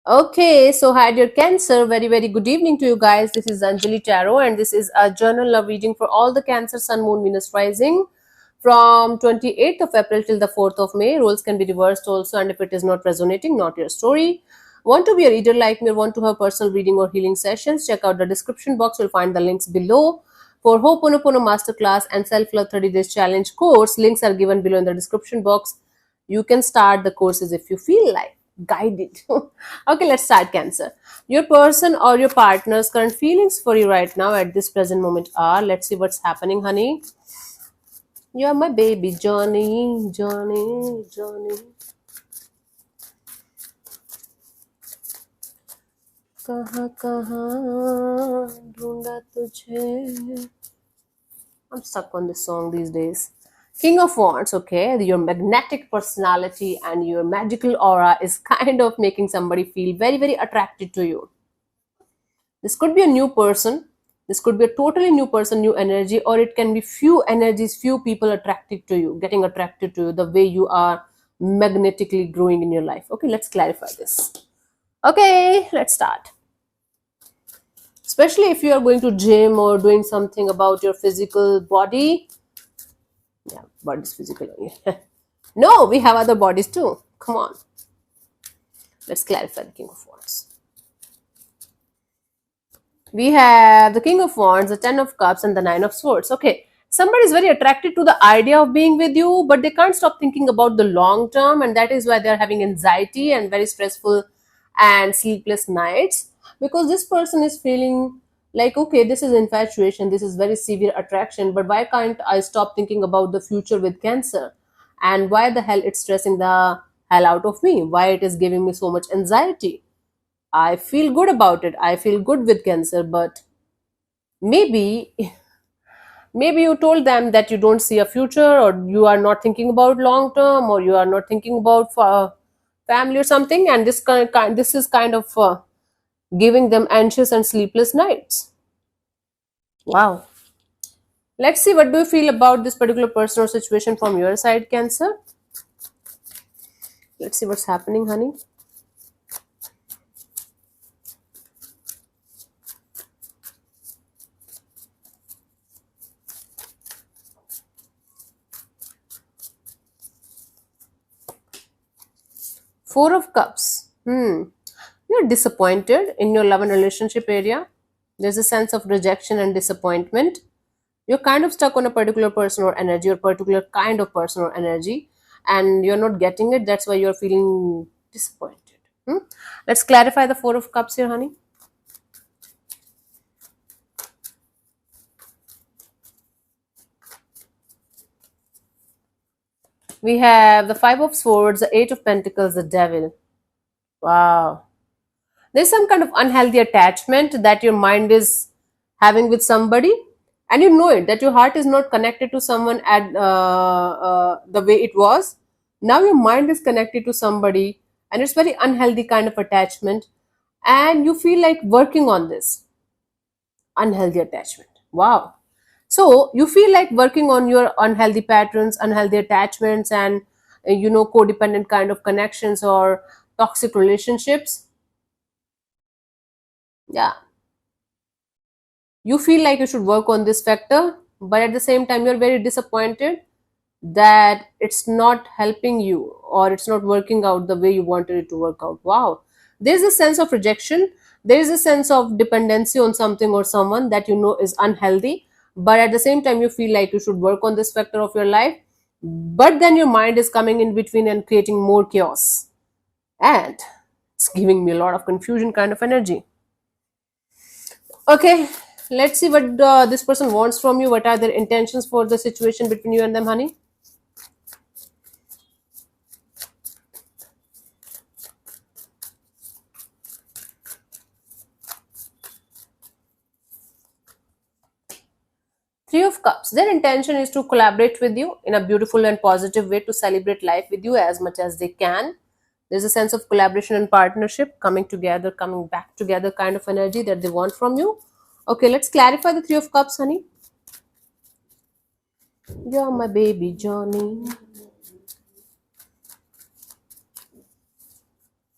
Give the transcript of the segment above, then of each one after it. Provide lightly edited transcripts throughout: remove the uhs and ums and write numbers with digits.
Okay, so hi dear Cancer, very good evening to you guys. This is Anjali Tarot, and this is a journal love reading for all the Cancer Sun, Moon, Venus rising from 28th of April till the 4th of May. Roles can be reversed also, and if it is not resonating, not your story. Want to be a reader like me or want to have personal reading or healing sessions? Check out the description box. You'll find the links below. For Ho'oponopono Masterclass and Self Love 30 Days Challenge course, links are given below in the description box. You can start the courses if you feel like guided. Okay, let's start. Cancer, your person or your partner's current feelings for you right now at this present moment are, let's see what's happening, honey. You're my baby Johnny, Johnny, Johnny. कहाँ कहाँ ढूंढा तुझे. I'm stuck on this song these days. King of Wands, okay, your magnetic personality and your magical aura is kind of making somebody feel very attracted to you. This could be a new person, this could be a totally new person, new energy, or it can be few energies, few people attracted to you, getting attracted to you, the way you are magnetically growing in your life. Okay, let's clarify this. Okay, let's start. Especially if you are going to gym or doing something about your physical body. Yeah, body's physical only. No, we have other bodies too. Come on. Let's clarify the King of Wands. We have the King of Wands, the Ten of Cups, and the Nine of Swords. Okay, somebody is very attracted to the idea of being with you, but they can't stop thinking about the long term, and that is why they are having anxiety and very stressful and sleepless nights, because this person is feeling like, okay, this is infatuation, this is very severe attraction, but why can't I stop thinking about the future with Cancer? And why the hell it's stressing the hell out of me? Why it is giving me so much anxiety? I feel good about it. I feel good with Cancer, but maybe maybe you told them that you don't see a future, or you are not thinking about long term, or you are not thinking about family or something, and this is kind of giving them anxious and sleepless nights. Wow. Let's see, what do you feel about this particular person or situation from your side, Cancer? Let's see what's happening, honey. Four of Cups. You're disappointed in your love and relationship area. There's a sense of rejection and disappointment. You're kind of stuck on a particular person or energy, or particular kind of person or energy, and you're not getting it. That's why you're feeling disappointed. Let's clarify the Four of Cups here, honey. We have the Five of Swords, the Eight of Pentacles, the Devil. Wow. There's some kind of unhealthy attachment that your mind is having with somebody, and you know it, that your heart is not connected to someone at the way it was. Now your mind is connected to somebody, and it's very unhealthy kind of attachment, and you feel like working on this unhealthy attachment. Wow. So you feel like working on your unhealthy patterns, unhealthy attachments, and codependent kind of connections or toxic relationships. Yeah, you feel like you should work on this factor, but at the same time you're very disappointed that it's not helping you, or it's not working out the way you wanted it to work out. Wow. There's a sense of rejection, there is a sense of dependency on something or someone that you know is unhealthy, but at the same time you feel like you should work on this factor of your life, but then your mind is coming in between and creating more chaos, and it's giving me a lot of confusion kind of energy. Okay, let's see what this person wants from you. What are their intentions for the situation between you and them, honey? Three of Cups. Their intention is to collaborate with you in a beautiful and positive way, to celebrate life with you as much as they can. There's a sense of collaboration and partnership, coming together, coming back together kind of energy that they want from you. Okay, let's clarify the Three of Cups, honey. You're my baby Johnny.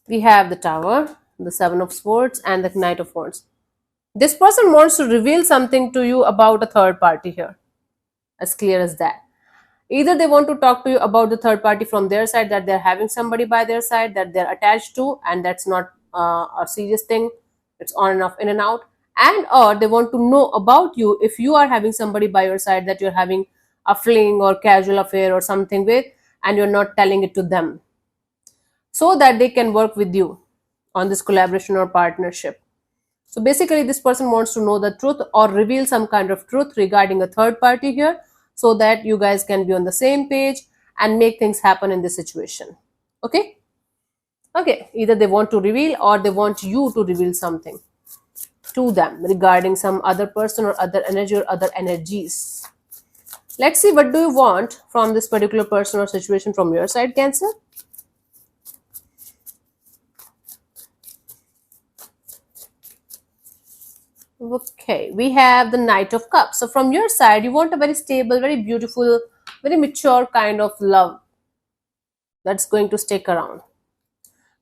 We have the Tower. the Seven of Swords, and the Knight of Wands. This person wants to reveal something to you about a third party here, as clear as that. Either they want to talk to you about the third party from their side, that they're having somebody by their side that they're attached to, and that's not a serious thing, it's on and off, in and out. And or they want to know about you if you are having somebody by your side that you're having a fling or casual affair or something with, and you're not telling it to them, so that they can work with you on this collaboration or partnership. So basically, this person wants to know the truth or reveal some kind of truth regarding a third party here, so that you guys can be on the same page and make things happen in this situation. Okay? Okay, either they want to reveal or they want you to reveal something to them regarding some other person or other energy or other energies. Let's see, what do you want from this particular person or situation from your side, Cancer? Okay, we have the Knight of Cups. So from your side, you want a very stable, very beautiful, very mature kind of love that's going to stick around.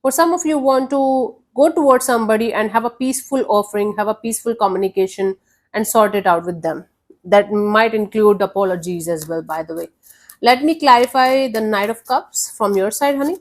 For some of you want to go towards somebody and have a peaceful offering, have a peaceful communication, and sort it out with them. That might include apologies as well, by the way. Let me clarify the Knight of Cups from your side, honey.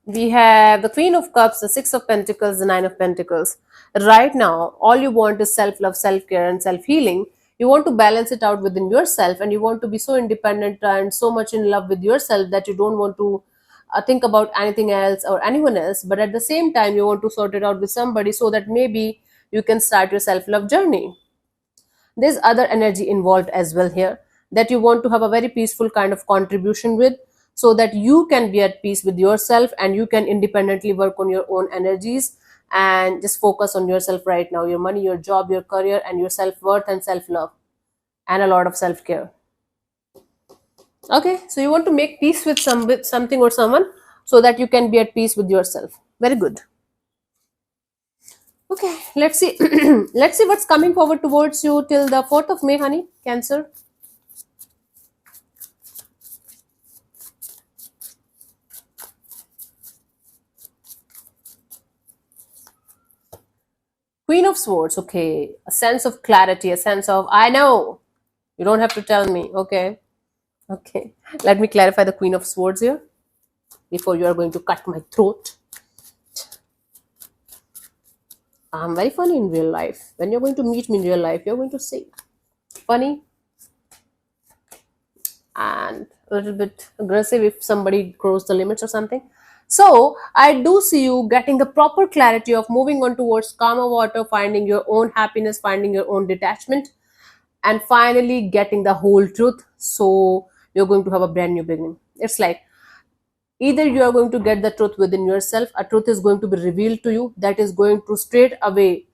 We have the Queen of Cups, the Six of Pentacles, the Nine of Pentacles. Right now, all you want is self-love, self-care, and self-healing. You want to balance it out within yourself, and you want to be so independent and so much in love with yourself that you don't want to think about anything else or anyone else. But at the same time, you want to sort it out with somebody so that maybe you can start your self-love journey. There's other energy involved as well here, that you want to have a very peaceful kind of contribution with, so that you can be at peace with yourself and you can independently work on your own energies and just focus on yourself right now, your money, your job, your career, and your self-worth and self-love, and a lot of self-care. Okay, so you want to make peace with something or someone, so that you can be at peace with yourself. Very good. Okay, let's see. Let's see what's coming forward towards you till the 4th of May, honey, Cancer. Queen of Swords, okay. A sense of clarity, a sense of, I know. You don't have to tell me, okay? Okay. Let me clarify the Queen of Swords here before you are going to cut my throat. I'm very funny in real life. When you're going to meet me in real life, you're going to say funny and a little bit aggressive if somebody crosses the limits or something. So I do see you getting the proper clarity of moving on towards calmer water, finding your own happiness, finding your own detachment, and finally getting the whole truth. So you're going to have a brand new beginning. It's like either you are going to get the truth within yourself, a truth is going to be revealed to you that is going to straight away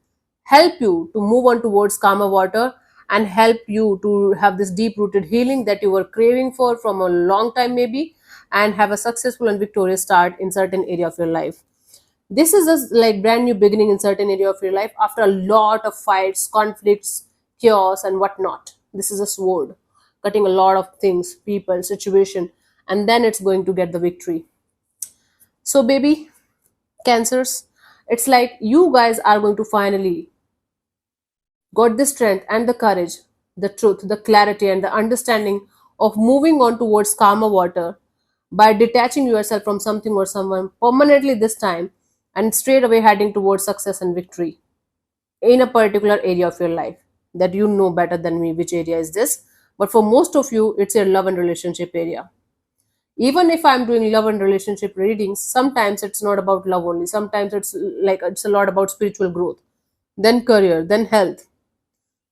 help you to move on towards calmer water and help you to have this deep rooted healing that you were craving for from a long time maybe, and have a successful and victorious start in certain area of your life. This is a like brand new beginning in certain area of your life after a lot of fights, conflicts, chaos, and whatnot. This is a sword cutting a lot of things, people, situation, and then it's going to get the victory. So baby, Cancers, it's like you guys are going to finally got the strength and the courage, the truth, the clarity, and the understanding of moving on towards calmer water by detaching yourself from something or someone permanently this time, and straight away heading towards success and victory in a particular area of your life that you know better than me which area is this. But for most of you, it's your love and relationship area. Even if I'm doing love and relationship readings, sometimes it's not about love only. Sometimes it's a lot about spiritual growth, then career, then health,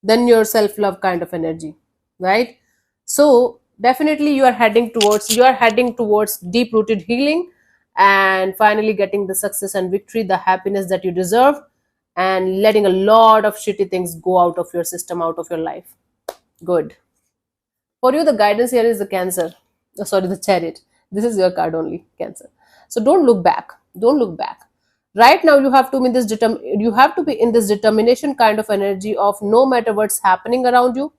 then your self-love kind of energy, right? So definitely you are heading towards deep rooted healing and finally getting the success and victory, the happiness that you deserve, and letting a lot of shitty things go out of your system, out of your life. Good. For you, the guidance here is the Cancer. Oh, sorry, the Chariot. This is your card only, Cancer. So don't look back. Don't look back. Right now, you have to be in this determination kind of energy of no matter what's happening around you,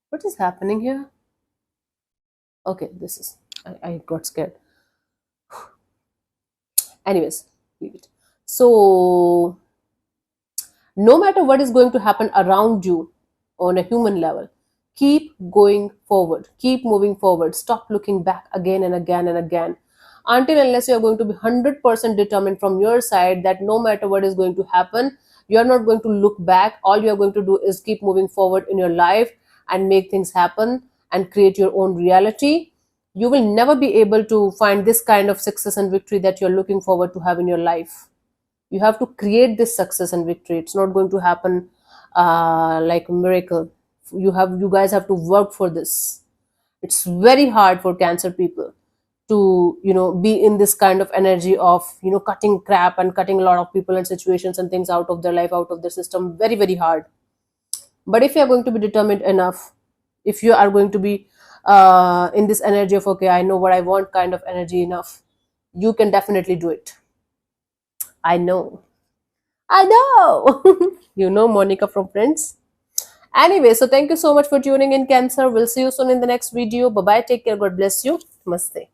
What is happening here? Okay, this is, I got scared. Anyways, leave it. So, no matter what is going to happen around you on a human level, keep going forward, keep moving forward, stop looking back again and again and again, until unless you are going to be 100% determined from your side that no matter what is going to happen, you are not going to look back. All you are going to do is keep moving forward in your life and make things happen and create your own reality. You will never be able to find this kind of success and victory that you're looking forward to have in your life. You have to create this success and victory. It's not going to happen like a miracle. You guys have to work for this. It's very hard for cancer people to be in this kind of energy of cutting crap and cutting a lot of people and situations and things out of their life, out of their system. Very, very hard. But if you are going to be determined enough, if you are going to be in this energy of, okay, I know what I want kind of energy enough, you can definitely do it. I know. I know. You know Monica from Friends. Anyway, so thank you so much for tuning in, Cancer. We'll see you soon in the next video. Bye bye. Take care. God bless you. Namaste.